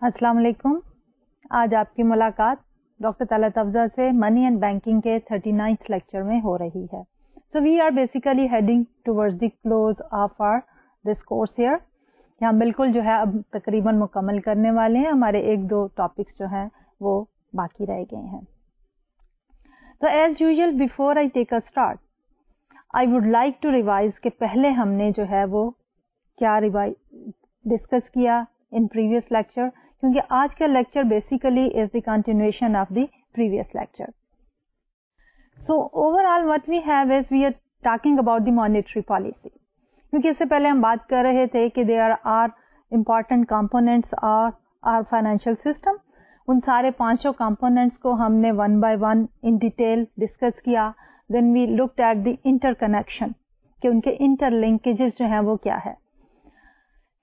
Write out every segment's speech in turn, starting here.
अस्सलाम वालेकुम। आज आपकी मुलाकात डॉक्टर तलत अफजा से मनी एंड बैंकिंग के 39th लेक्चर में हो रही है। So we are basically heading towards the close of our this course here. हम बिल्कुल जो है अब तकरीबन मुकम्मल करने वाले हैं। हमारे एक दो टॉपिक्स जो हैं वो बाकी रह गए हैं। तो as usual before I take a start I would like to revise के पहले हमने जो है वो क्या डिस्कस किया इन प्रीवियस लेक्चर, क्योंकि आज का lecture basically is the continuation of the previous lecture. So overall what we have is we are talking about the monetary policy, क्योंकि इससे पहले हम बात कर रहे थे कि there are important components are financial system. उन सारे पांचों कंपोनेंट्स को हमने one by one in detail discuss किया। Then we looked at the interconnection कि उनके इंटरलिंकेजेस जो हैं वो क्या है।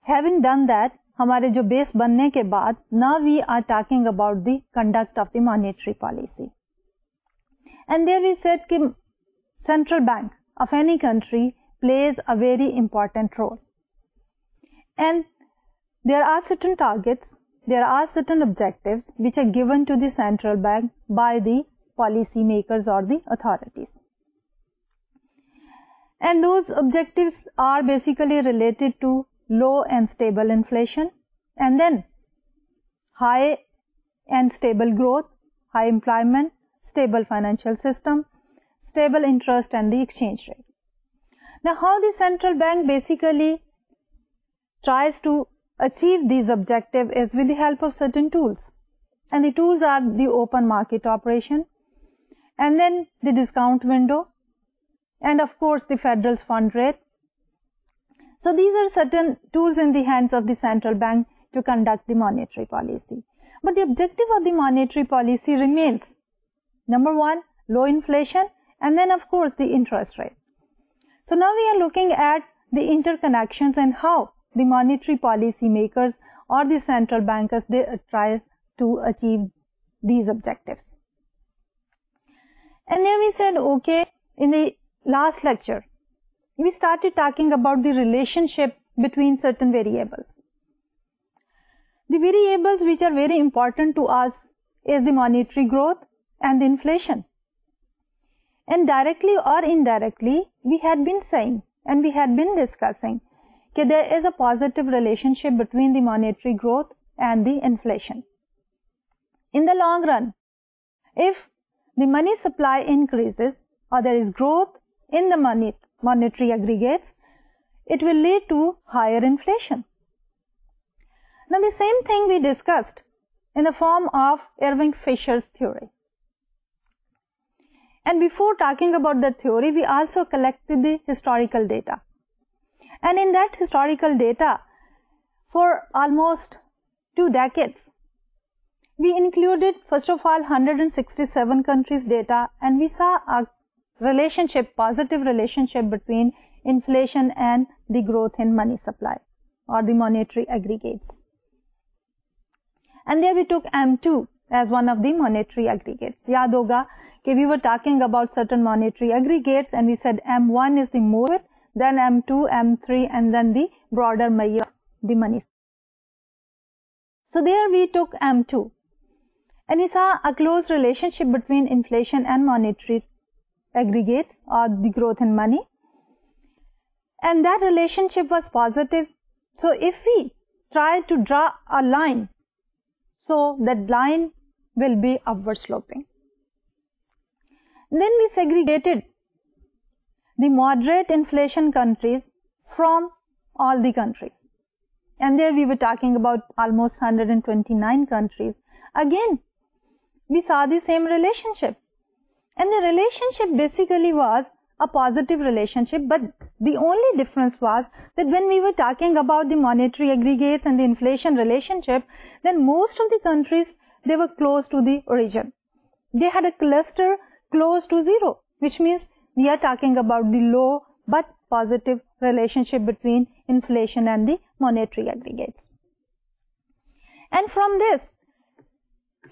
हैविंग डन दैट, हमारे जो बेस बनने के बाद now we are talking about the conduct of the monetary policy. And there we said कि central bank of any country plays a very important role, and there are certain targets, there are certain objectives which are given to the central bank by the policy makers or the authorities, and those objectives are basically related to low and stable inflation, and then high and stable growth, high employment, stable financial system, stable interest and the exchange rate. Now, how the central bank basically tries to achieve these objectives is with the help of certain tools, and the tools are the open market operation, and then the discount window, and of course the federal fund rate. So these are certain tools in the hands of the central bank to conduct the monetary policy. But the objective of the monetary policy remains, number one, low inflation, and then of course the interest rate. So now we are looking at the interconnections and how the monetary policy makers or the central bankers, they try to achieve these objectives. And then we said, okay, in the last lecture, we started talking about the relationship between certain variables. The variables which are very important to us is the monetary growth and the inflation. And directly or indirectly, we had been saying and we had been discussing that there is a positive relationship between the monetary growth and the inflation. In the long run, if the money supply increases or there is growth in the monetary aggregates, it will lead to higher inflation. Now, the same thing we discussed in the form of Irving Fisher's theory. And before talking about that theory, we also collected the historical data. And in that historical data, for almost 2 decades, we included, first of all, 167 countries' data, and we saw a relationship, positive relationship between inflation and the growth in money supply or the monetary aggregates. And there we took M2 as one of the monetary aggregates. Yaad hoga कि we were talking about certain monetary aggregates and we said M1 is the more, then M2, M3 and then the broader measure of the money. So there we took M2 and we saw a close relationship between inflation and monetary aggregates or the growth in money, and that relationship was positive. So if we try to draw a line, so that line will be upward sloping. Then we segregated the moderate inflation countries from all the countries. And there we were talking about almost 129 countries. Again, we saw the same relationship. And the relationship basically was a positive relationship, but the only difference was that when we were talking about the monetary aggregates and the inflation relationship, then most of the countries, they were close to the origin. They had a cluster close to zero, which means we are talking about the low but positive relationship between inflation and the monetary aggregates. And from this,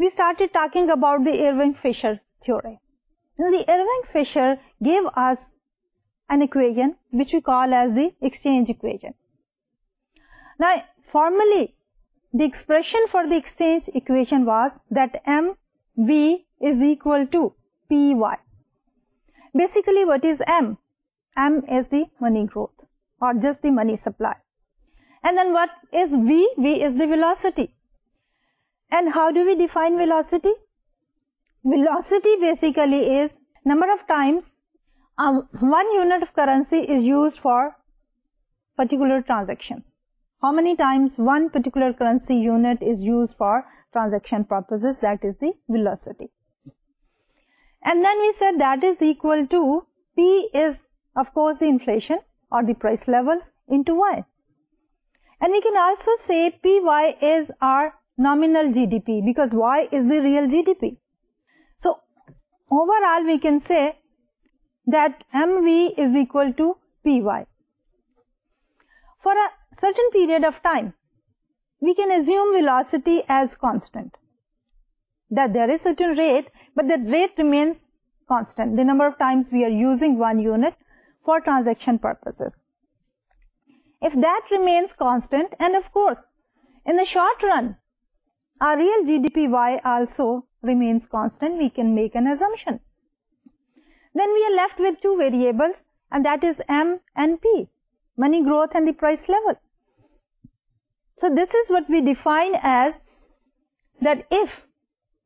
we started talking about the Irving Fisher theory. Now, the Irving Fisher gave us an equation which we call as the exchange equation. Now, formally, the expression for the exchange equation was that MV is equal to PY. Basically, what is M? M is the money growth or just the money supply. And then what is V? V is the velocity. And how do we define velocity? Velocity basically is number of times 1 unit of currency is used for particular transactions. How many times one particular currency unit is used for transaction purposes, that is the velocity. And then we said that is equal to P is of course the inflation or the price levels into Y. And we can also say PY is our nominal GDP because Y is the real GDP. So overall we can say that MV is equal to PY. For a certain period of time, we can assume velocity as constant. That there is certain rate, but that rate remains constant. The number of times we are using 1 unit for transaction purposes. If that remains constant, and of course, in the short run, our real GDP Y also remains constant, we can make an assumption. Then we are left with 2 variables, and that is M and P, money growth and the price level. So this is what we define as that if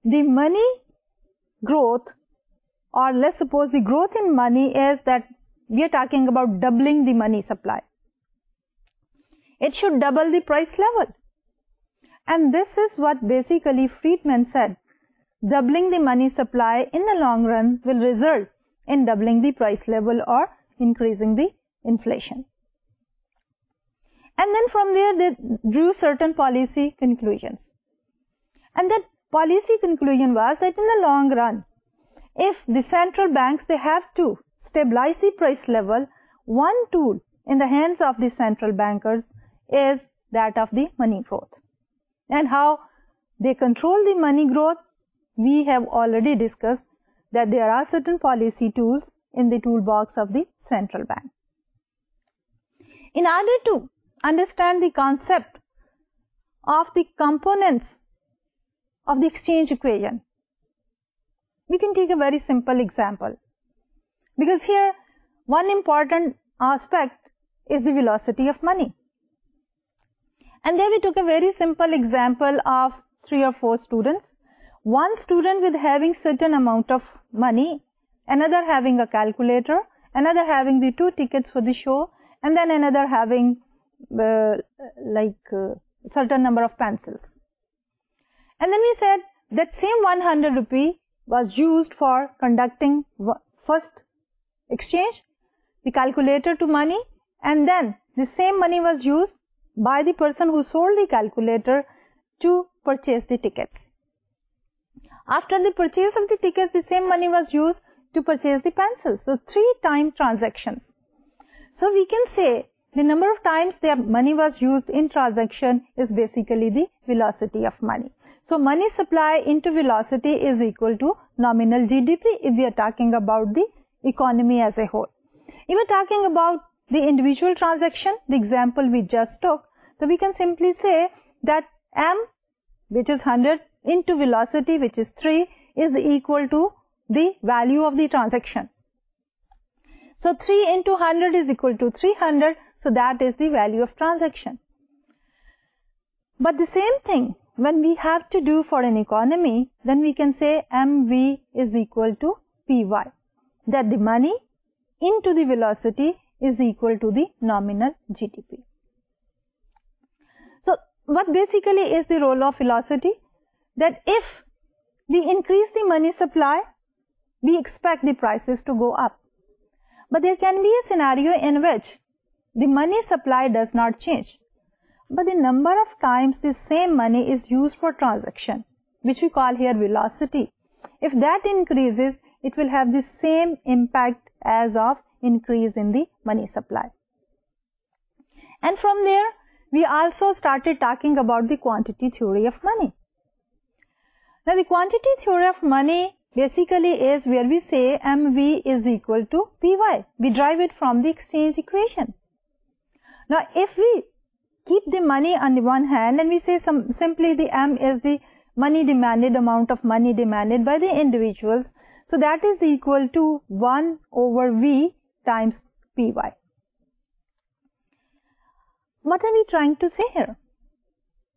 the money growth, or let's suppose the growth in money is that we are talking about doubling the money supply. It should double the price level. And this is what basically Friedman said. Doubling the money supply in the long run will result in doubling the price level or increasing the inflation. And then from there they drew certain policy conclusions. And that policy conclusion was that in the long run, if the central banks, they have to stabilize the price level, one tool in the hands of the central bankers is that of the money growth. And how they control the money growth, we have already discussed that there are certain policy tools in the toolbox of the central bank. In order to understand the concept of the components of the exchange equation, we can take a very simple example. Because here, one important aspect is the velocity of money. And there we took a very simple example of 3 or 4 students. One student with having certain amount of money, another having a calculator, another having the 2 tickets for the show, and then another having certain number of pencils. And then we said that same 100 rupee was used for conducting first exchange, the calculator to money, and then the same money was used by the person who sold the calculator to purchase the tickets. After the purchase of the tickets, the same money was used to purchase the pencils. So 3-time transactions. So we can say the number of times the money was used in transaction is basically the velocity of money. So money supply into velocity is equal to nominal GDP if we are talking about the economy as a whole. If we are talking about the individual transaction, the example we just took, so we can simply say that M, which is 100, into velocity, which is 3, is equal to the value of the transaction. So 3 into 100 is equal to 300, so that is the value of transaction. But the same thing, when we have to do for an economy, then we can say MV is equal to PY, that the money into the velocity is equal to the nominal GDP. So what basically is the role of velocity? That if we increase the money supply, we expect the prices to go up. But there can be a scenario in which the money supply does not change, but the number of times the same money is used for transaction, which we call here velocity. If that increases, it will have the same impact as of increase in the money supply. And from there, we also started talking about the quantity theory of money. Now, the quantity theory of money basically is where we say MV is equal to PY. We derive it from the exchange equation. Now, if we keep the money on the one hand and we say simply the M is the money demanded, amount of money demanded by the individuals. So that is equal to 1 over V times PY. What are we trying to say here?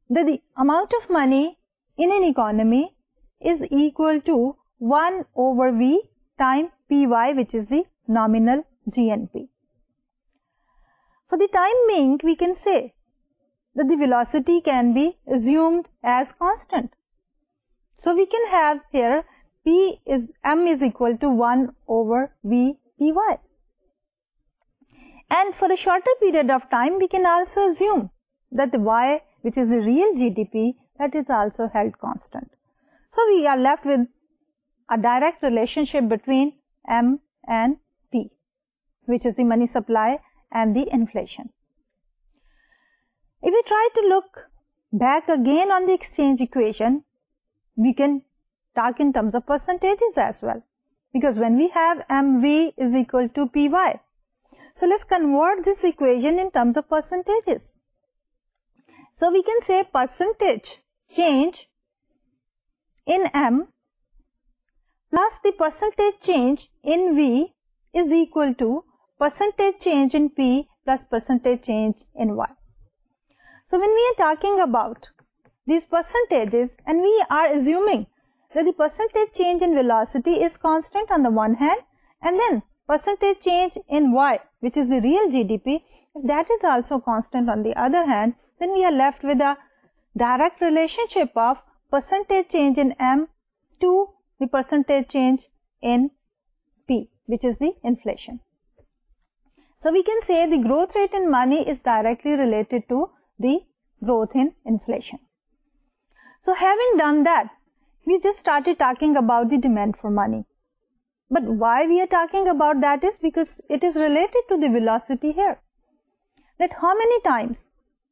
That the amount of money in an economy is equal to 1 over V times PY, which is the nominal GNP. For the time being, we can say that the velocity can be assumed as constant. So we can have here M is equal to 1 over V PY. And for a shorter period of time, we can also assume that the Y, which is the real GDP, that is also held constant. So we are left with a direct relationship between M and P, which is the money supply and the inflation. If we try to look back again on the exchange equation, we can talk in terms of percentages as well, because when we have MV is equal to PY, so let's convert this equation in terms of percentages. So we can say percentage change in M plus the percentage change in V is equal to percentage change in P plus percentage change in Y. So when we are talking about these percentages and we are assuming that the percentage change in velocity is constant on the one hand, and then percentage change in Y, which is the real GDP, if that is also constant on the other hand, then we are left with a direct relationship of percentage change in M to the percentage change in P, which is the inflation. So we can say the growth rate in money is directly related to the growth in inflation. So having done that, we just started talking about the demand for money. But why we are talking about that is because it is related to the velocity here. That how many times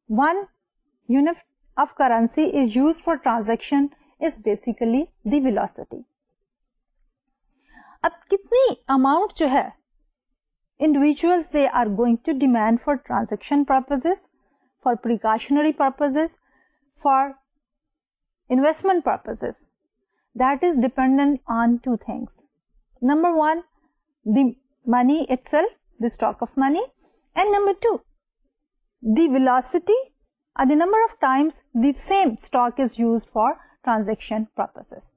one unit of currency is used for transaction is basically the velocity. अब कितनी amount जो है individuals they are going to demand for transaction purposes, for precautionary purposes, for investment purposes, that is dependent on two things. Number one, the money itself, the stock of money, and number two, the velocity or the number of times the same stock is used for transaction purposes.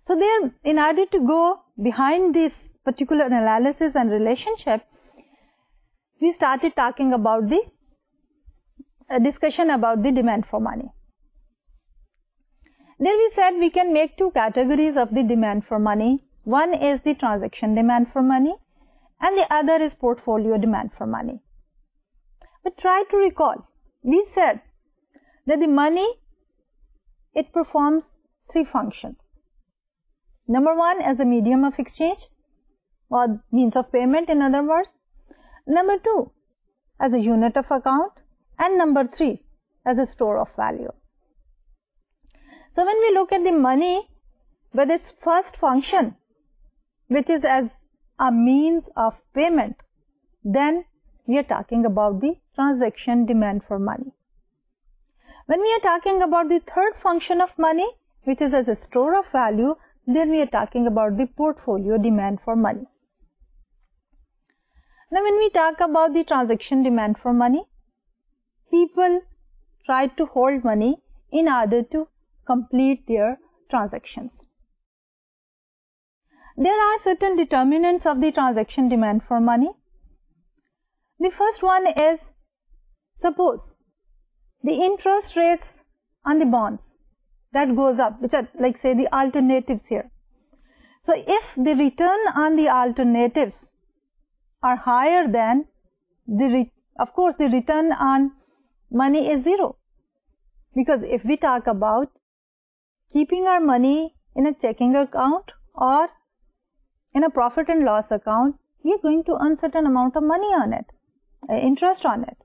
So there, in order to go behind this particular analysis and relationship, we started talking about the discussion about the demand for money. There we said we can make two categories of the demand for money. One is the transaction demand for money and the other is portfolio demand for money. But try to recall, we said that the money, it performs three functions. Number one, as a medium of exchange or means of payment, in other words. Number two, as a unit of account. And number three, as a store of value. So when we look at the money, with its first function, which is as a means of payment, then we are talking about the transaction demand for money. When we are talking about the third function of money, which is as a store of value, then we are talking about the portfolio demand for money. Now when we talk about the transaction demand for money, people try to hold money in order to complete their transactions. There are certain determinants of the transaction demand for money. The first one is, suppose the interest rates on the bonds that goes up, which are like say the alternatives here. So if the return on the alternatives are higher than of course the return on money is zero. Because if we talk about keeping our money in a checking account or in a profit and loss account, we are going to earn certain amount of money on it, interest on it.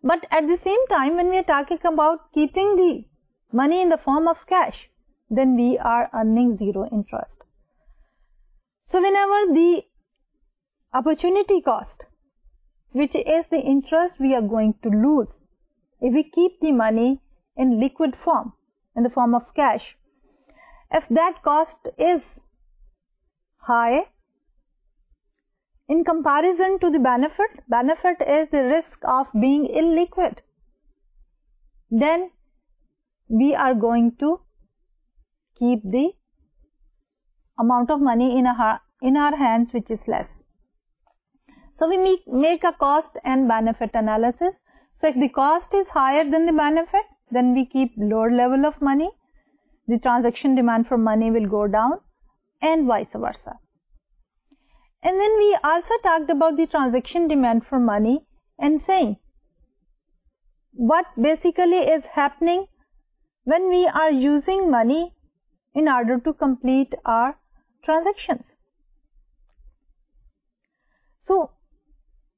But at the same time, when we are talking about keeping the money in the form of cash, then we are earning zero interest. So whenever the opportunity cost, which is the interest we are going to lose if we keep the money in liquid form, in the form of cash. If that cost is high in comparison to the benefit is the risk of being illiquid, then we are going to keep the amount of money in our hands which is less. So we make a cost and benefit analysis. So if the cost is higher than the benefit, then we keep lower level of money. The transaction demand for money will go down, and vice versa. And then we also talked about the transaction demand for money and saying what basically is happening when we are using money in order to complete our transactions. So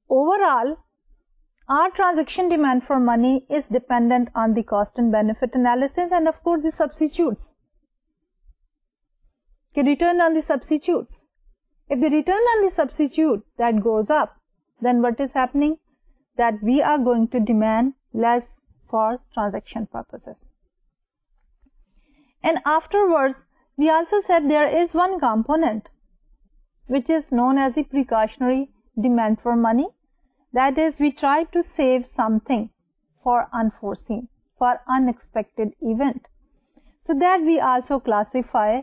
overall, our transaction demand for money is dependent on the cost and benefit analysis, and of course the substitutes. The return on the substitutes. If the return on the substitute that goes up, then what is happening? That we are going to demand less for transaction purposes. And afterwards, we also said there is one component which is known as the precautionary demand for money. That is, we try to save something for unforeseen, for unexpected event. So that we also classify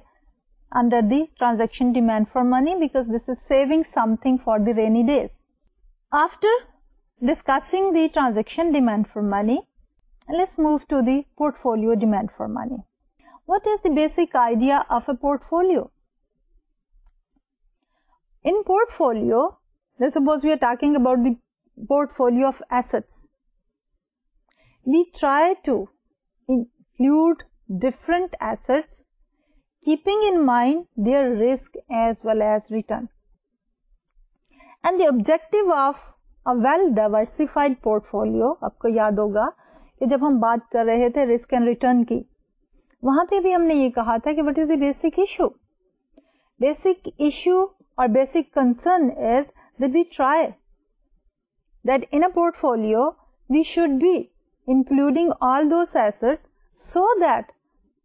under the transaction demand for money, because this is saving something for the rainy days. After discussing the transaction demand for money, let's move to the portfolio demand for money. What is the basic idea of a portfolio? In portfolio, let's suppose we are talking about the portfolio of assets. We try to include different assets, keeping in mind their risk as well as return. And the objective of a well-diversified portfolio, आपको याद होगा कि जब हम बात कर रहे थे रिस्क एंड रिटर्न की, वहां पे भी हमने ये कहा था कि what is the basic issue? Basic issue or basic concern is that we try that in a portfolio we should be including all those assets so that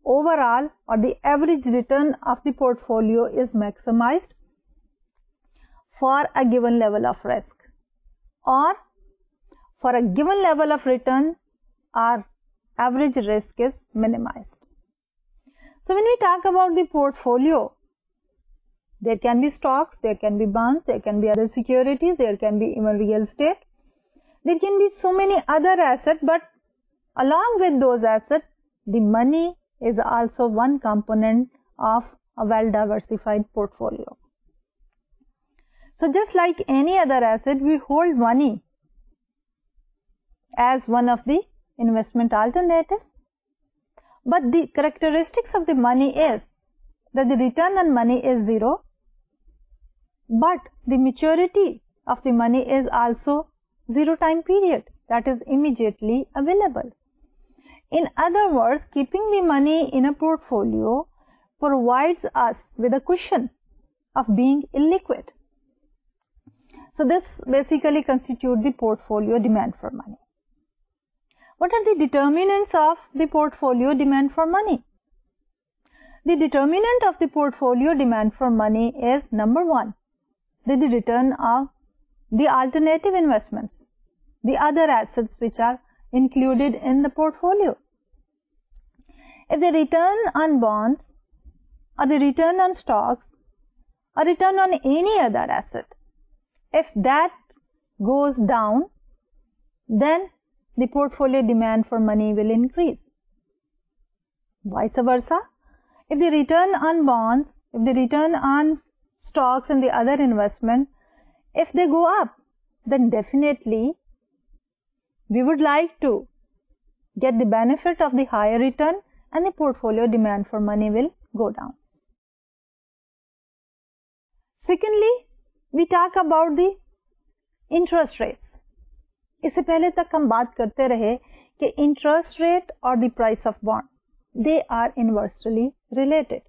overall or the average return of the portfolio is maximized for a given level of risk, or for a given level of return our average risk is minimized. So when we talk about the portfolio, there can be stocks, there can be bonds, there can be other securities, there can be even real estate. There can be so many other assets, but along with those assets, the money is also one component of a well-diversified portfolio. So just like any other asset, we hold money as one of the investment alternative. But the characteristics of the money is that the return on money is zero, but the maturity of the money is also zero time period, that is immediately available. In other words, keeping the money in a portfolio provides us with a cushion of being illiquid. So this basically constitutes the portfolio demand for money. What are the determinants of the portfolio demand for money? The determinant of the portfolio demand for money is number one, the return of the alternative investments, the other assets which are included in the portfolio. If the return on bonds or the return on stocks or return on any other asset, if that goes down, then the portfolio demand for money will increase. Vice versa, if the return on bonds, if the return on stocks and the other investment, if they go up, then definitely we would like to get the benefit of the higher return, and the portfolio demand for money will go down. Secondly, we talk about the interest rates. इससे पहले तक हम बात करते रहे कि interest rate और the price of bond, they are inversely related.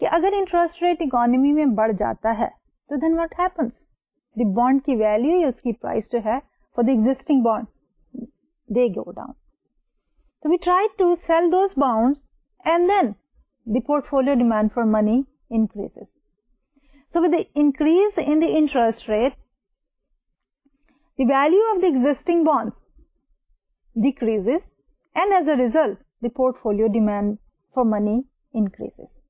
कि अगर इंटरेस्ट रेट इकोनॉमी में बढ़ जाता है तो then what happens? the bond की value या उसकी price जो है for the existing bond, they go down. So we try to sell those bonds and then the portfolio demand for money increases. So with the increase in the interest rate, the value of the existing bonds decreases, and as a result, the portfolio demand for money increases.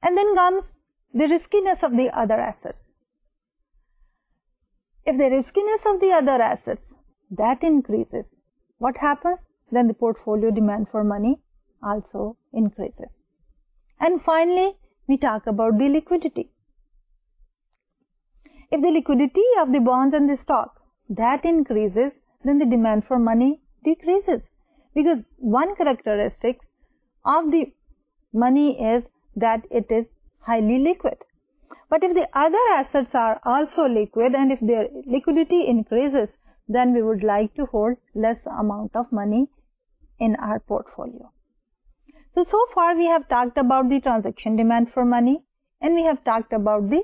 And then comes the riskiness of the other assets. If the riskiness of the other assets that increases, what happens? Then the portfolio demand for money also increases. And finally, we talk about the liquidity. If the liquidity of the bonds and the stock that increases, then the demand for money decreases, because one characteristic of the money is that it is highly liquid. But if the other assets are also liquid and if their liquidity increases, then we would like to hold less amount of money in our portfolio. So far we have talked about the transaction demand for money and we have talked about the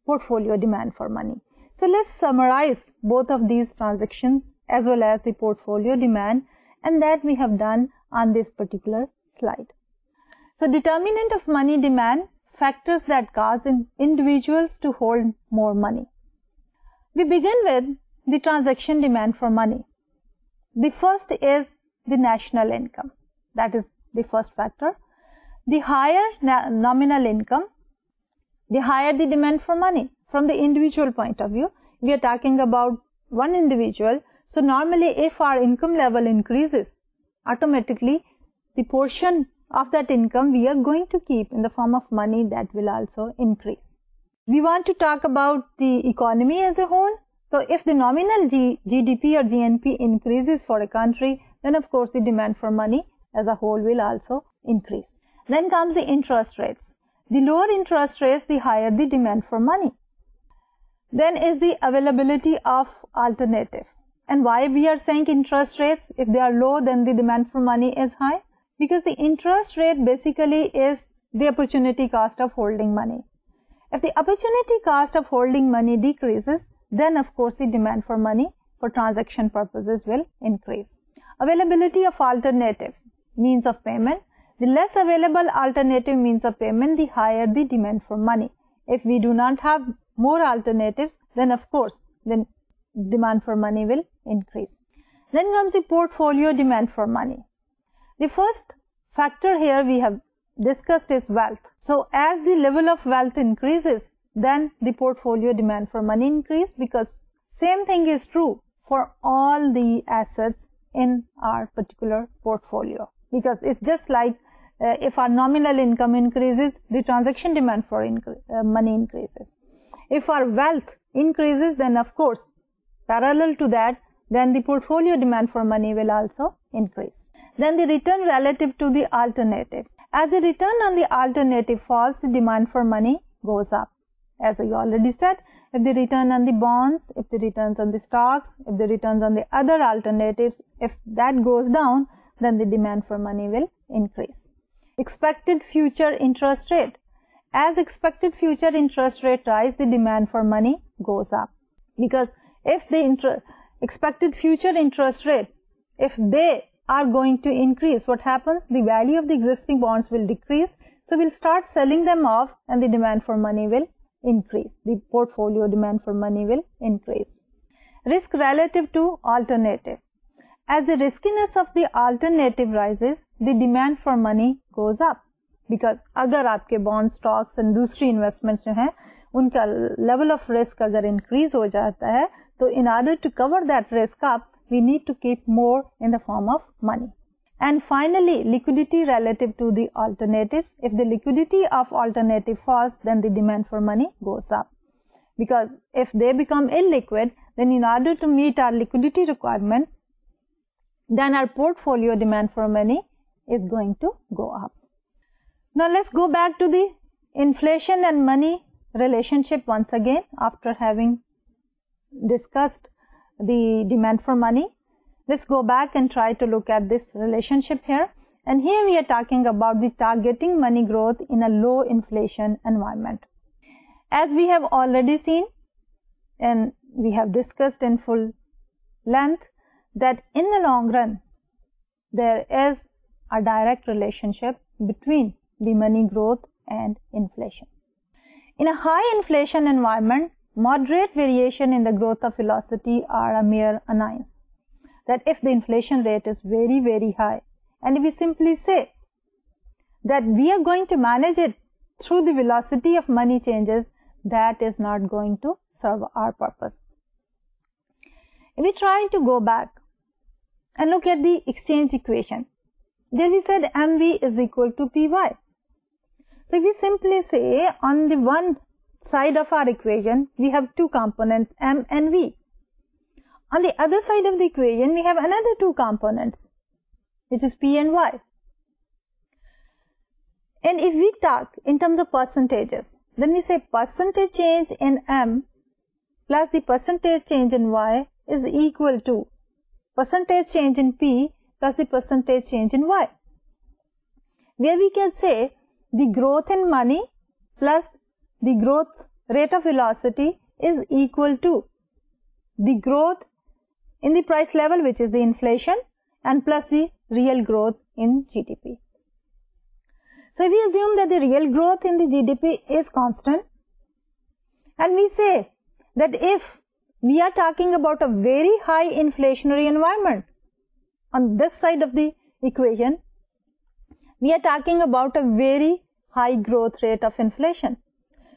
portfolio demand for money. So let's summarize both of these transactions as well as the portfolio demand, and that we have done on this particular slide. So determinant of money demand, factors that cause individuals to hold more money. We begin with the transaction demand for money. The first is the national income. That is the first factor. The higher nominal income, the higher the demand for money. From the individual point of view, we are talking about one individual. So normally if our income level increases, automatically the portion of that income we are going to keep in the form of money that will also increase. We want to talk about the economy as a whole. So if the nominal GDP or GNP increases for a country, then of course the demand for money as a whole will also increase. Then comes the interest rates. The lower interest rates, the higher the demand for money. Then is the availability of alternative. And why we are saying interest rates, if they are low, then the demand for money is high? Because the interest rate basically is the opportunity cost of holding money. If the opportunity cost of holding money decreases, then of course the demand for money for transaction purposes will increase. Availability of alternative means of payment. The less available alternative means of payment, the higher the demand for money. If we do not have more alternatives, then of course then demand for money will increase. Then comes the portfolio demand for money. The first factor here we have discussed is wealth. So as the level of wealth increases, then the portfolio demand for money increase, because same thing is true for all the assets in our particular portfolio. Because it's just like if our nominal income increases, the transaction demand for money increases. If our wealth increases, then of course parallel to that, then the portfolio demand for money will also increase. Then the return relative to the alternative. As the return on the alternative falls, the demand for money goes up. As I already said, if the return on the bonds, if the returns on the stocks, if the returns on the other alternatives, if that goes down, then the demand for money will increase. Expected future interest rate. As expected future interest rate rise, the demand for money goes up. Because if the expected future interest rate, if they are going to increase, what happens? The value of the existing bonds will decrease. So we'll start selling them off and the demand for money will increase. The portfolio demand for money will increase. Risk relative to alternative. As the riskiness of the alternative rises, the demand for money goes up. Because अगर आपके bond stocks and दूसरी investments जो हैं, उनका level of risk अगर increase हो जाता है, तो in order to cover that risk up, we need to keep more in the form of money. And finally, liquidity relative to the alternatives. If the liquidity of alternative falls, then the demand for money goes up. Because if they become illiquid, then in order to meet our liquidity requirements, then our portfolio demand for money is going to go up. Now let's go back to the inflation and money relationship once again after having discussed the demand for money. Let's go back and try to look at this relationship here. And here we are talking about the targeting money growth in a low inflation environment. As we have already seen, and we have discussed in full length that in the long run there is a direct relationship between the money growth and inflation. In a high inflation environment, moderate variation in the growth of velocity are a mere annoyance. That if the inflation rate is very, very high, and if we simply say that we are going to manage it through the velocity of money changes, that is not going to serve our purpose. If we try to go back and look at the exchange equation, there we said MV is equal to PY. So if we simply say on the one side of our equation, we have two components, M and V. On the other side of the equation, we have another two components, which is P and Y. And if we talk in terms of percentages, then we say percentage change in M plus the percentage change in Y is equal to percentage change in P plus the percentage change in Y. Where we can say the growth in money plus the growth rate of velocity is equal to the growth in the price level, which is the inflation, and plus the real growth in GDP. So if we assume that the real growth in the GDP is constant, and we say that if we are talking about a very high inflationary environment, on this side of the equation, we are talking about a very high growth rate of inflation.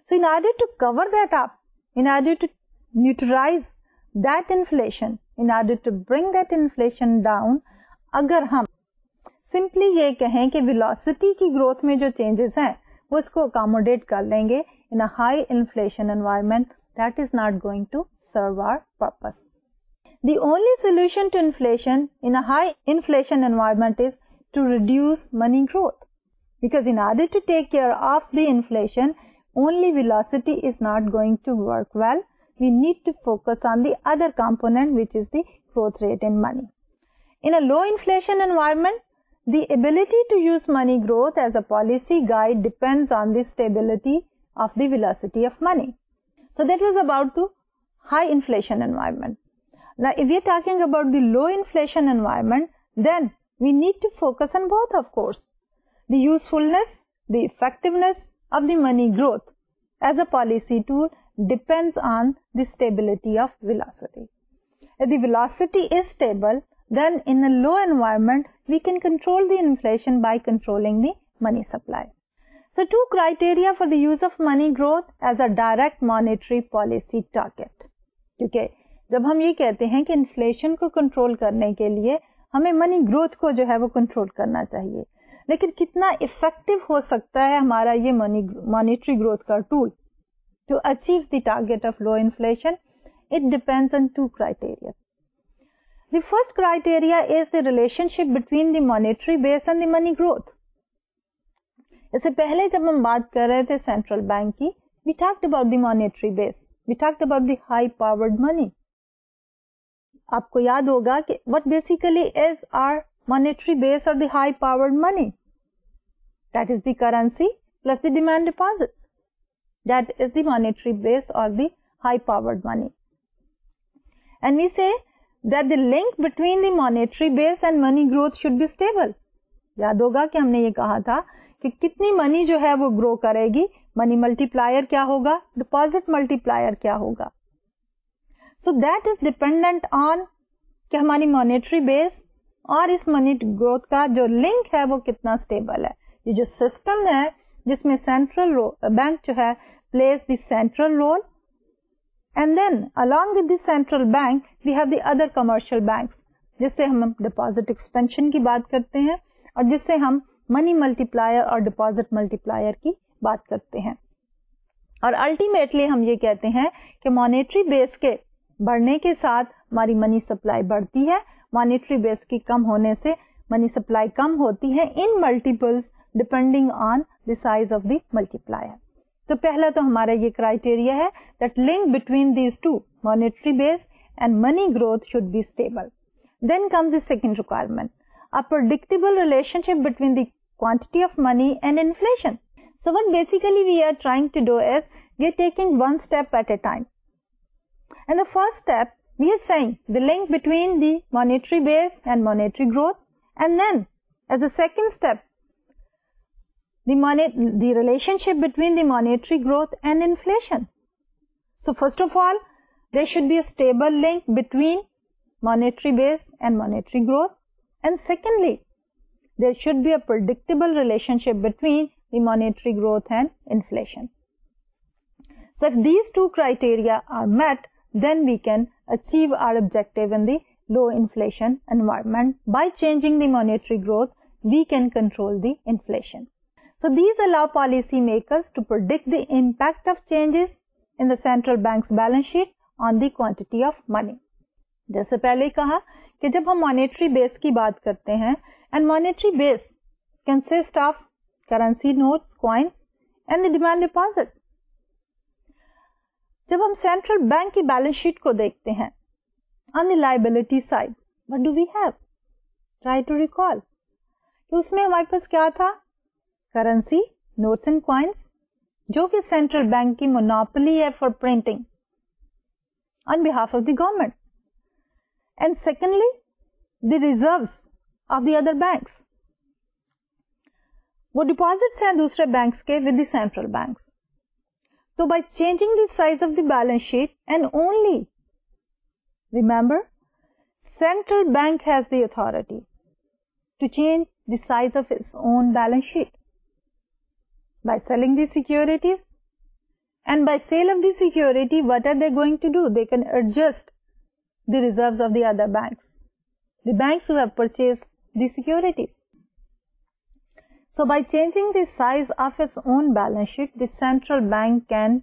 So in order to cover that up, in order to neutralize that inflation, in order to bring that inflation down, अगर हम simply ये कहें कि velocity की growth में जो changes हैं वो इसको अकोमोडेट कर लेंगे in a high inflation environment, that is not going to serve our purpose. The only solution to inflation in a high inflation environment is to reduce money growth, because in order to take care of the inflation, only velocity is not going to work well. We need to focus on the other component, which is the growth rate in money. In a low inflation environment, the ability to use money growth as a policy guide depends on the stability of the velocity of money. So that was about the high inflation environment. Now, if we are talking about the low inflation environment, then we need to focus on both, of course. The usefulness, the effectiveness of the money growth as a policy tool depends on the stability of velocity. If the velocity is stable, then in a low environment, we can control the inflation by controlling the money supply. So, two criteria for the use of money growth as a direct monetary policy target. क्योंकि जब हम ये कहते हैं कि inflation को control करने के लिए हमें मनी ग्रोथ को जो है वो कंट्रोल करना चाहिए, लेकिन कितना इफेक्टिव हो सकता है हमारा ये मॉनेटरी ग्रोथ का tool to achieve the target of low inflation, it depends on two criteria. The first criteria is the relationship between the monetary base and the money growth. इससे पहले जब हम बात कर रहे थे सेंट्रल बैंक की, we talked about the monetary base, we talked about the high powered money. आपको याद होगा कि what basically is our monetary base or the high powered money? That is the currency plus the demand deposits. That is the monetary base or the high powered money. And we say that the link between the monetary base and money growth should be stable. याद होगा कि हमने ये कहा था कि कितनी money जो है वो ग्रो करेगी, मनी मल्टीप्लायर क्या होगा, डिपॉजिट मल्टीप्लायर क्या होगा. So that is dependent on कि हमारी मॉनेटरी बेस और इस मनी ग्रोथ का जो लिंक है वो कितना स्टेबल है. ये जो सिस्टम है जिसमें सेंट्रल बैंक जो है plays the central role, and then along with the central bank we have the other commercial banks, जिससे हम डिपॉजिट एक्सपेंशन की बात करते हैं और जिससे हम मनी मल्टीप्लायर और डिपॉजिट मल्टीप्लायर की बात करते हैं. और अल्टीमेटली हम ये कहते हैं कि मॉनेटरी बेस के बढ़ने के साथ हमारी मनी सप्लाई बढ़ती है, मॉनेटरी बेस की कम होने से मनी सप्लाई कम होती है in multiples depending on the size of the multiplier. तो पहला तो हमारा ये क्राइटेरिया है that link between these two, monetary base and money growth should be stable. Then comes the second requirement, a predictable relationship between the quantity of money and inflation. So what basically we are trying to do is we are taking one step at a time. And the first step, we are saying the link between the monetary base and monetary growth, and then as a second step, the relationship between the monetary growth and inflation. So first of all, there should be a stable link between monetary base and monetary growth, and secondly, there should be a predictable relationship between the monetary growth and inflation. So if these two criteria are met, then we can achieve our objective in the low inflation environment. By changing the monetary growth, we can control the inflation. So these allow policymakers to predict the impact of changes in the central bank's balance sheet on the quantity of money. जैसे पहले कहा कि जब हम monetary base की बात करते हैं, and monetary base consists of currency notes, coins and the demand deposit. जब हम सेंट्रल बैंक की बैलेंस शीट को देखते हैं, on the liability side, what do we have? Try to recall. कि उसमें हमारे पास क्या था? Currency, notes and coins, जो कि सेंट्रल बैंक की मोनोपोली है for printing on behalf of the government. And secondly, the reserves of the other banks. वो डिपॉजिट्स हैं दूसरे बैंक्स के with the central banks. So by changing the size of the balance sheet, and only remember, central bank has the authority to change the size of its own balance sheet by selling the securities, and by sale of the security, what are they going to do? They can adjust the reserves of the other banks, the banks who have purchased the securities. So by changing the size of its own balance sheet, the central bank can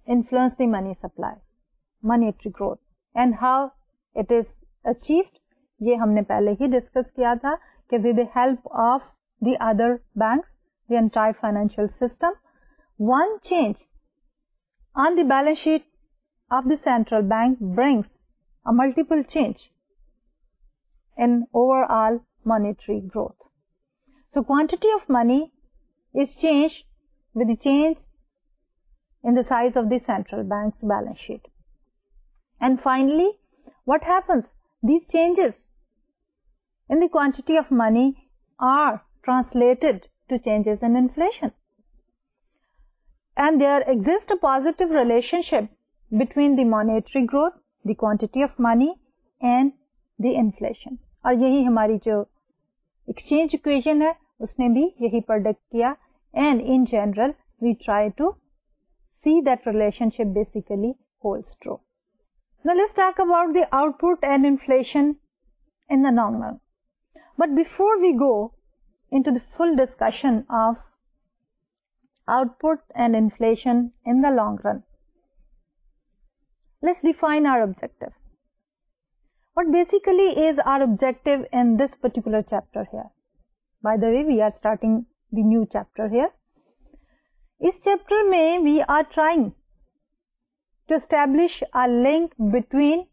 influence the money supply, monetary growth, and how it is achieved. ये हमने पहले ही discuss किया था कि with the help of the other banks, the entire financial system, one change on the balance sheet of the central bank brings a multiple change in overall monetary growth. So quantity of money is changed with the change in the size of the central bank's balance sheet. And finally, what happens? These changes in the quantity of money are translated to changes in inflation. And there exists a positive relationship between the monetary growth, the quantity of money and the inflation. और यही हमारी जो exchange equation है उसने भी यही predict किया, and in general we try to see that relationship basically holds true. Now let's talk about the output and inflation in the long run. But before we go into the full discussion of output and inflation in the long run, let's define our objective. What basically is our objective in this particular chapter here? By the way, we are starting the new chapter here. इस chapter में we are trying to establish a link between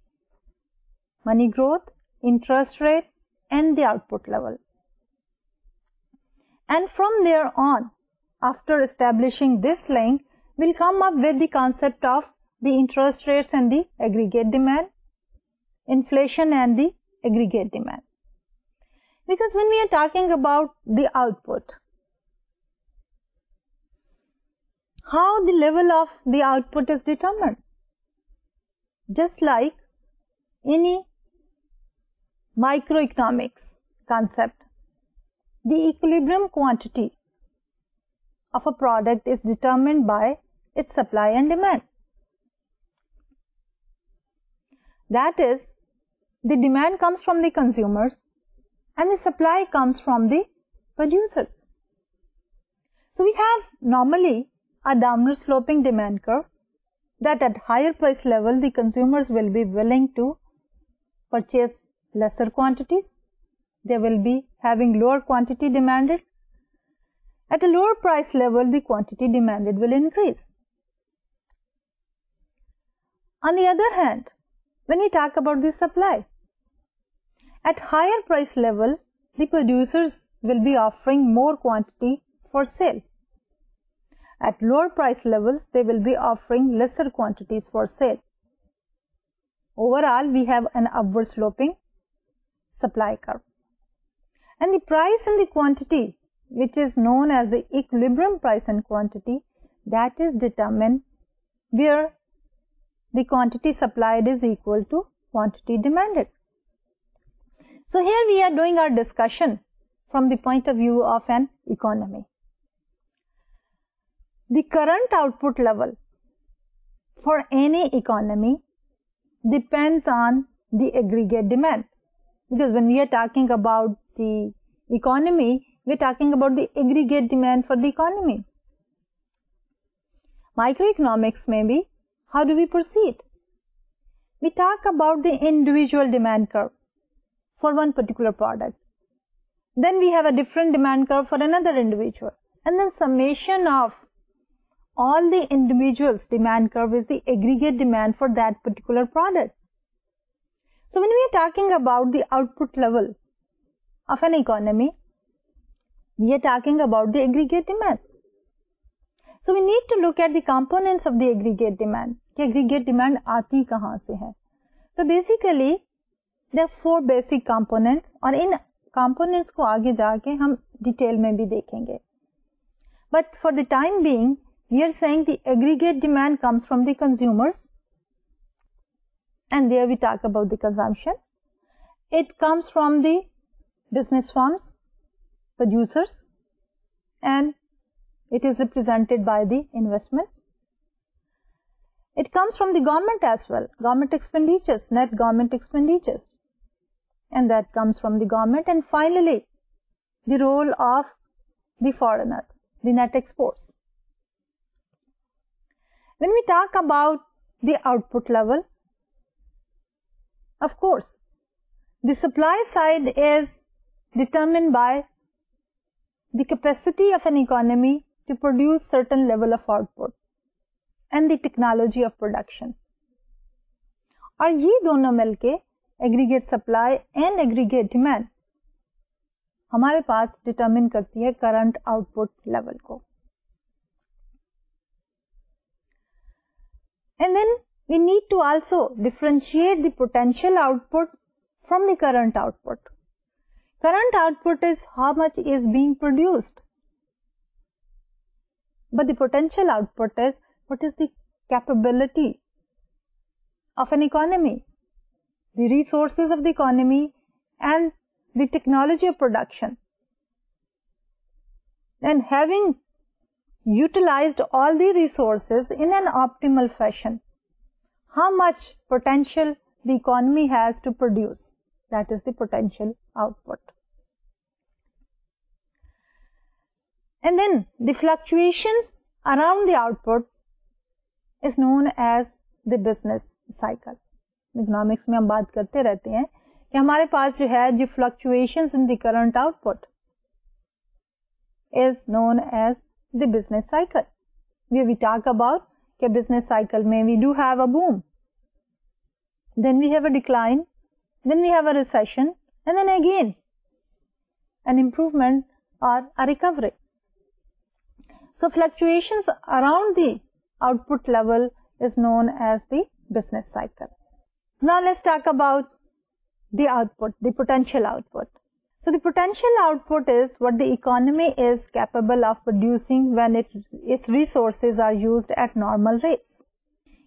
money growth, interest rate and the output level. And from there on, after establishing this link, we'll come up with the concept of the interest rates and the aggregate demand, inflation and the aggregate demand. Because when we are talking about the output, how the level of the output is determined? Just like any microeconomics concept, the equilibrium quantity of a product is determined by its supply and demand. That is, the demand comes from the consumers and the supply comes from the producers. So we have normally a downward sloping demand curve, that at higher price level the consumers will be willing to purchase lesser quantities. They will be having lower quantity demanded. At a lower price level, the quantity demanded will increase. On the other hand, when we talk about the supply, at higher price level, the producers will be offering more quantity for sale. At lower price levels, they will be offering lesser quantities for sale. overall we have an upward sloping supply curve. And the price and the quantity, which is known as the equilibrium price and quantity, that is determined where the quantity supplied is equal to quantity demanded. So here we are doing our discussion from the point of view of an economy. The current output level for any economy depends on the aggregate demand, because when we are talking about the economy, we are talking about the aggregate demand for the economy. Microeconomics may be, how do we proceed? We talk about the individual demand curve for one particular product. Then we have a different demand curve for another individual. And then summation of all the individuals' demand curve is the aggregate demand for that particular product. So when we are talking about the output level of an economy, we are talking about the aggregate demand. So we need to look at the components of the aggregate demand. कि aggregate demand आती कहाँ से है? तो basically there are 4 basic components, और इन components को आगे जाके हम detail में भी देखेंगे. But for the time being, we are saying the aggregate demand comes from the consumers, and there we talk about the consumption. It comes from the business firms, producers, and it is represented by the investments. It comes from the government as well, government expenditures, net government expenditures, and that comes from the government. And finally, the role of the foreigners, the net exports. When we talk about the output level, of course, the supply side is determined by the capacity of an economy to produce certain level of output and the technology of production. और ये दोनों मिलके aggregate supply and aggregate demand हमारे पास determine करती है current output level को. And then we need to also differentiate the potential output from the current output. Current output is how much is being produced, but the potential output is what is the capability of an economy, the resources of the economy and the technology of production. And having utilized all the resources in an optimal fashion, how much potential the economy has to produce, that is the potential output. And then the fluctuations around the output is known as the business cycle. Economics में हम बात करते रहते हैं कि हमारे पास जो है जो fluctuations in the current output is known as the business cycle. Where we talk about कि business cycle में we do have a boom, then we have a decline, then we have a recession, and then again an improvement or a recovery. So fluctuations around the output level is known as the business cycle. Now let's talk about the output, the potential output. So the potential output is what the economy is capable of producing when its resources are used at normal rates.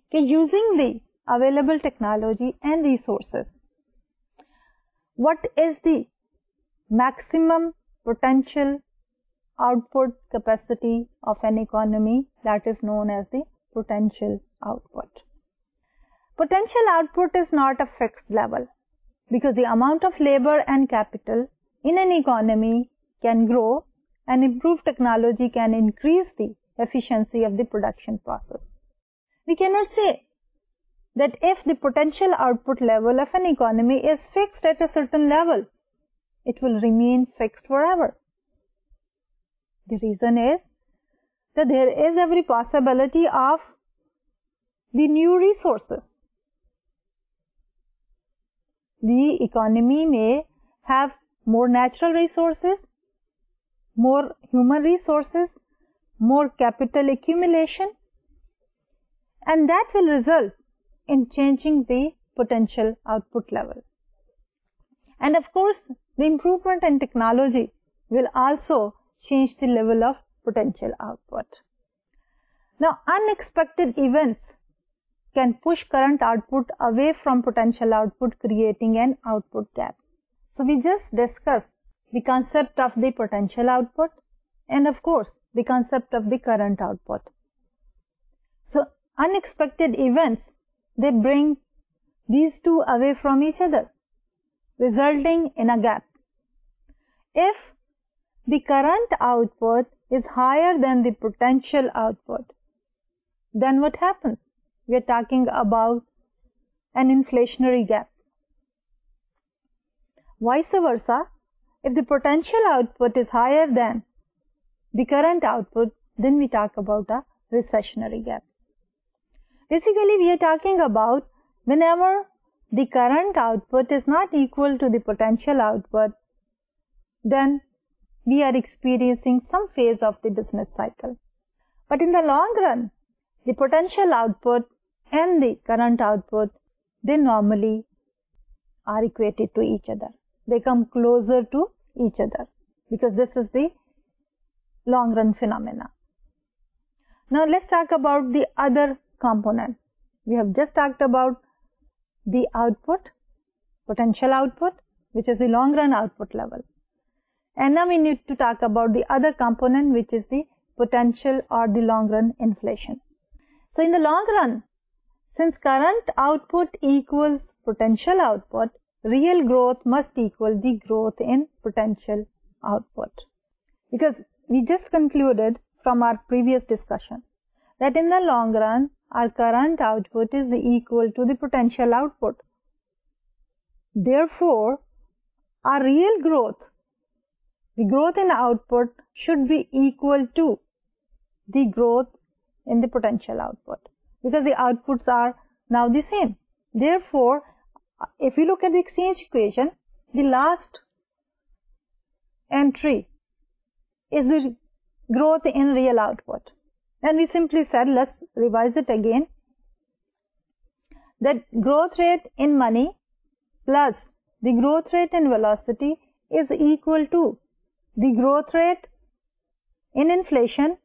Okay, using the available technology and resources, what is the maximum potential output capacity of an economy? That is known as the potential output. Potential output is not a fixed level because the amount of labor and capital in an economy can grow and improved technology can increase the efficiency of the production process. We cannot say that if the potential output level of an economy is fixed at a certain level, it will remain fixed forever. The reason is that there is every possibility of the new resources. The economy may have more natural resources, more human resources, more capital accumulation, and that will result in changing the potential output level. And of course, the improvement in technology will also change the level of potential output. Now, unexpected events can push current output away from potential output, creating an output gap. So, we just discussed the concept of the potential output and of course, the concept of the current output. So, unexpected events, they bring these two away from each other, resulting in a gap. If the current output is higher than the potential output, then what happens? We are talking about an inflationary gap. Vice versa, if the potential output is higher than the current output, then we talk about a recessionary gap. Basically, we are talking about whenever the current output is not equal to the potential output, then we are experiencing some phase of the business cycle. But in the long run, the potential output and the current output, they normally are equated to each other. They come closer to each other because this is the long run phenomena. Now let's talk about the other component. We have just talked about the output, potential output, which is the long run output level. And now we need to talk about the other component, which is the potential or the long run inflation. So in the long run, since current output equals potential output, real growth must equal the growth in potential output. Because we just concluded from our previous discussion that in the long run, our current output is equal to the potential output. Therefore, our real growth, the growth in output, should be equal to the growth in the potential output, because the outputs are now the same. Therefore, if you look at the exchange equation, the last entry is the growth in real output. And we simply said, let's revise it again, that growth rate in money plus the growth rate in velocity is equal to the growth rate in inflation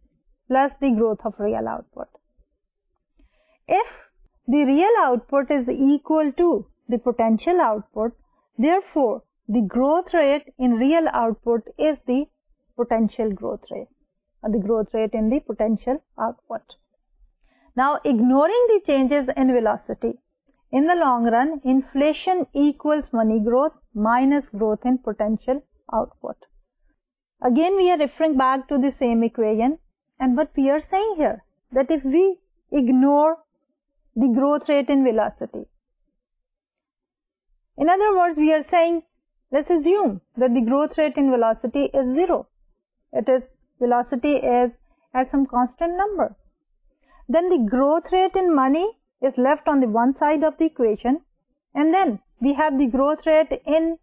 plus the growth of real output. If the real output is equal to the potential output, therefore the growth rate in real output is the potential growth rate, or the growth rate in the potential output. Now, ignoring the changes in velocity, in the long run, inflation equals money growth minus growth in potential output. Again, we are referring back to the same equation, and what we are saying here, that if we ignore the growth rate in velocity, in other words, we are saying, let's assume that the growth rate in velocity is 0. It is, velocity is at some constant number. Then the growth rate in money is left on the one side of the equation, and then we have the growth rate in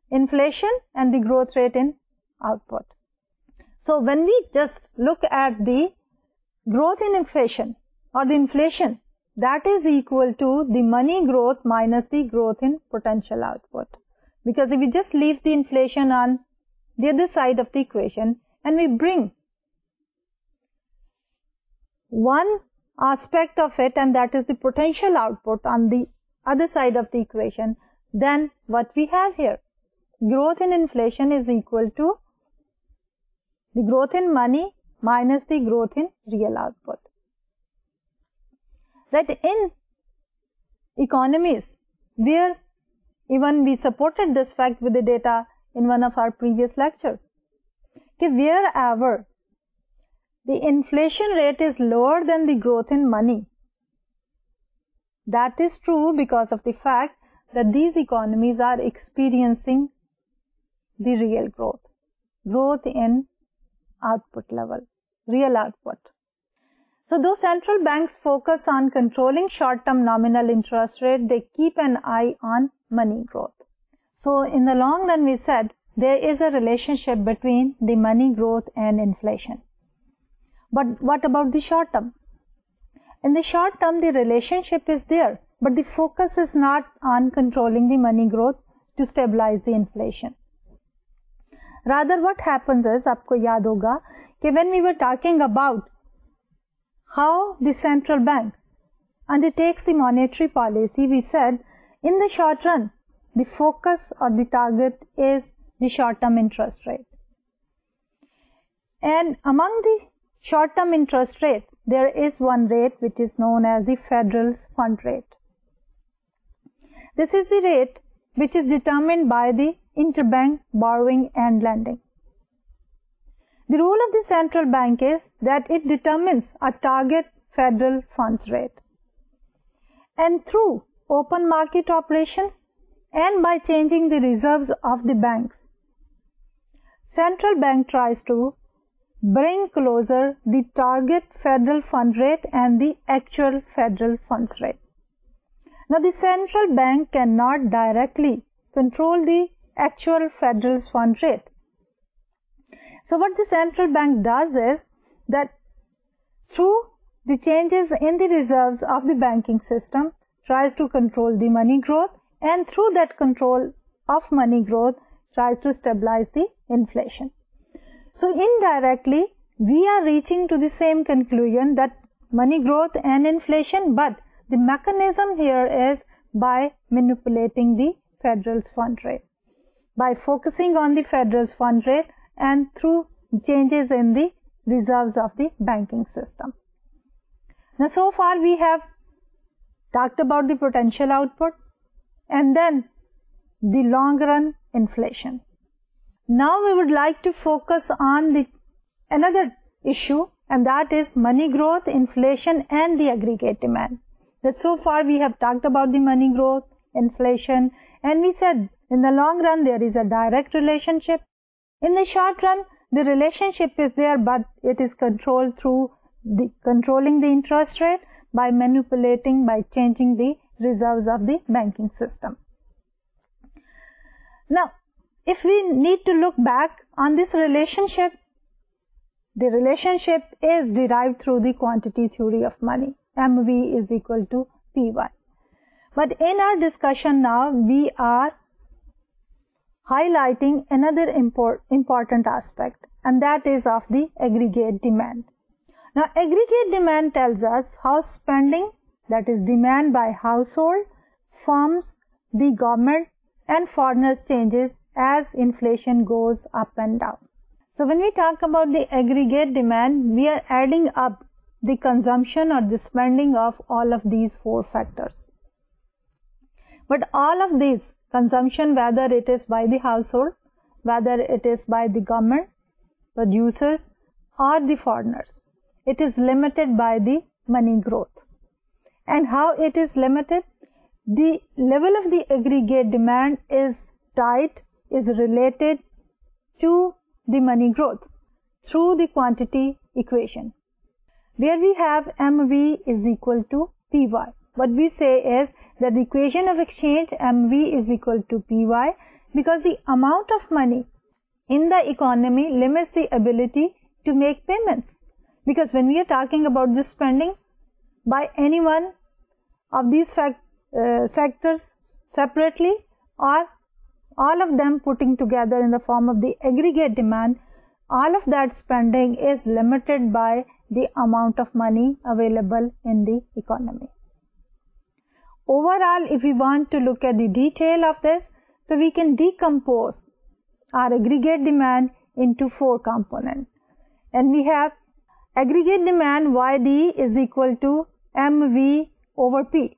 inflation and the growth rate in output. So when we just look at the growth in inflation or the inflation, that is equal to the money growth minus the growth in potential output. Because if we just leave the inflation on the other side of the equation and we bring one aspect of it, and that is the potential output, on the other side of the equation, then what we have here, growth in inflation is equal to the growth in money minus the growth in real output. That in economies where even we supported this fact with the data in one of our previous lectures, wherever the inflation rate is lower than the growth in money, that is true because of the fact that these economies are experiencing the real growth, growth in output level, real output. So though central banks focus on controlling short-term nominal interest rate, they keep an eye on money growth. So in the long run, we said there is a relationship between the money growth and inflation. But what about the short term? In the short term, the relationship is there, but the focus is not on controlling the money growth to stabilize the inflation. Rather, what happens is, आपको याद होगा कि when we were talking about how the central bank undertakes the monetary policy, we said in the short run, the focus or the target is the short-term interest rate. And among the short-term interest rates, there is one rate which is known as the federal fund rate. This is the rate which is determined by the interbank borrowing and lending. The role of the central bank is that it determines a target federal funds rate. And through open market operations and by changing the reserves of the banks, central bank tries to bring closer the target federal fund rate and the actual federal funds rate. Now, the central bank cannot directly control the actual federal fund rate. So, what the central bank does is that through the changes in the reserves of the banking system, tries to control the money growth, and through that control of money growth, tries to stabilize the inflation. So, indirectly, we are reaching to the same conclusion that money growth and inflation, but the mechanism here is by manipulating the federal fund rate, by focusing on the federal fund rate and through changes in the reserves of the banking system. Now, so far we have talked about the potential output and then the long run inflation. Now we would like to focus on another issue, and that is money growth, inflation and the aggregate demand. That so far we have talked about the money growth, inflation, and we said in the long run there is a direct relationship. In the short run the relationship is there, but it is controlled through controlling the interest rate by manipulating, by changing the reserves of the banking system. Now, if we need to look back on this relationship, the relationship is derived through the quantity theory of money. MV is equal to PY. But in our discussion now, we are highlighting another important aspect, and that is of the aggregate demand. Now, aggregate demand tells us how spending, that is demand by household, firms, the government and foreigners changes as inflation goes up and down. So, when we talk about the aggregate demand, we are adding up the consumption or the spending of all of these four factors. But all of these consumption, whether it is by the household, whether it is by the government, producers or the foreigners, it is limited by the money growth. And how it is limited? The level of the aggregate demand is tied, is related to the money growth through the quantity equation, where we have MV is equal to PY. What we say is that the equation of exchange MV is equal to PY, because the amount of money in the economy limits the ability to make payments. Because when we are talking about this spending by any one of these sectors separately or all of them putting together in the form of the aggregate demand, all of that spending is limited by the amount of money available in the economy. Overall, if we want to look at the detail of this, so we can decompose our aggregate demand into four components. And we have aggregate demand YD is equal to MV over P.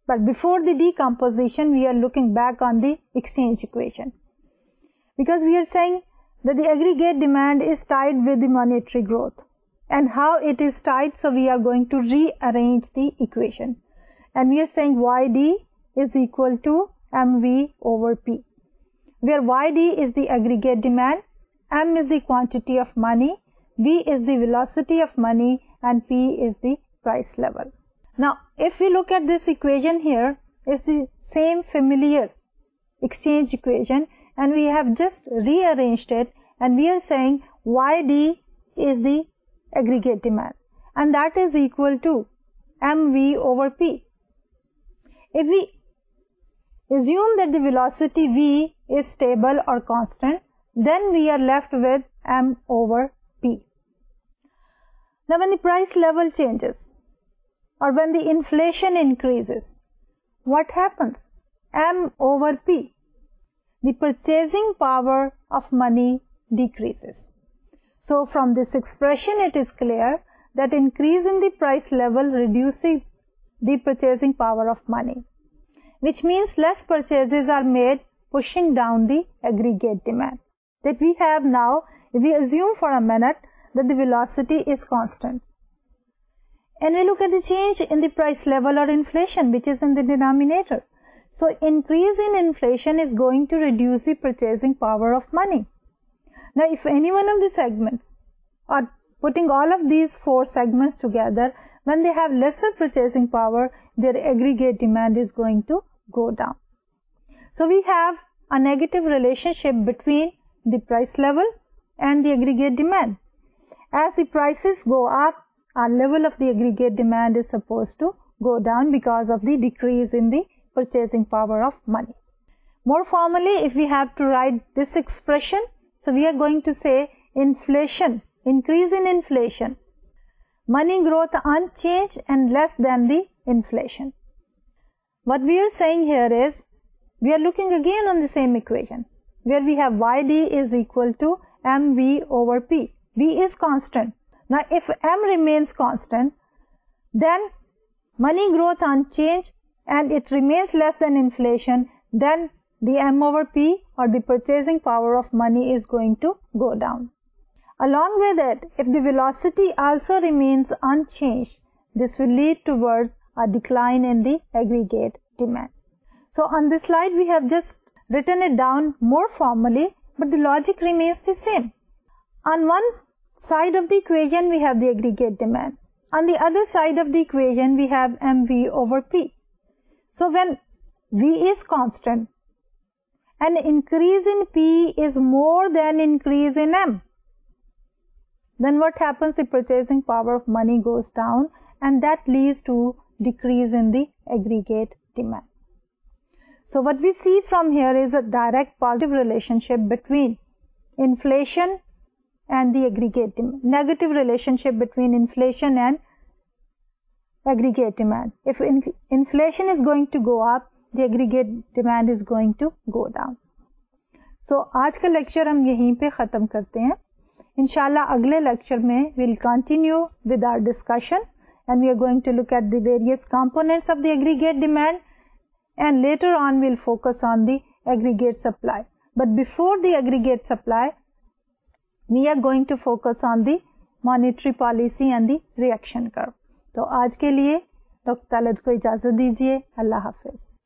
But before the decomposition, we are looking back on the exchange equation, because we are saying that the aggregate demand is tied with the monetary growth. And how it is tied? So we are going to rearrange the equation. And we are saying YD is equal to MV over P, where YD is the aggregate demand, M is the quantity of money, V is the velocity of money, and P is the price level. Now, if we look at this equation here, it's the same familiar exchange equation, and we have just rearranged it, and we are saying YD is the aggregate demand, and that is equal to MV over P. If we assume that the velocity v is stable or constant, then we are left with m over p. Now when the price level changes or when the inflation increases, what happens? M over p. The purchasing power of money decreases. So from this expression it is clear that increase in the price level reduces the purchasing power of money, which means less purchases are made, pushing down the aggregate demand. That we have now, if we assume for a minute that the velocity is constant, and we look at the change in the price level or inflation, which is in the denominator. So increase in inflation is going to reduce the purchasing power of money. Now if any one of the segments, or putting all of these four segments together, when they have lesser purchasing power, their aggregate demand is going to go down. So we have a negative relationship between the price level and the aggregate demand. As the prices go up, our level of the aggregate demand is supposed to go down because of the decrease in the purchasing power of money. More formally, if we have to write this expression, so we are going to say inflation, increase in inflation, money growth unchanged and less than the inflation. What we are saying here is, we are looking again on the same equation, where we have yd is equal to mv over p. V is constant. Now if m remains constant, then money growth unchanged and it remains less than inflation, then the m over p, or the purchasing power of money, is going to go down. Along with it, if the velocity also remains unchanged, this will lead towards a decline in the aggregate demand. So on this slide we have just written it down more formally, but the logic remains the same. On one side of the equation we have the aggregate demand. On the other side of the equation we have mv over p. So when v is constant and increase in p is more than increase in m, then what happens? The purchasing power of money goes down, and that leads to decrease in the aggregate demand. So what we see from here is a direct positive relationship between inflation and the aggregate demand, negative relationship between inflation and aggregate demand. If inflation is going to go up, the aggregate demand is going to go down. So आज का lecture हम यहीं पे ख़त्म करते हैं. इंशाल्लाह अगले लेक्चर में we'll continue with our discussion and we are going to look at the various components of the aggregate demand, and later on we'll focus on the aggregate supply. But before the aggregate supply, we are going to focus on the monetary policy and the reaction curve. तो आज के लिए doctor तालिद को इजाज़त दीजिए. अल्लाह हाफ़िज़.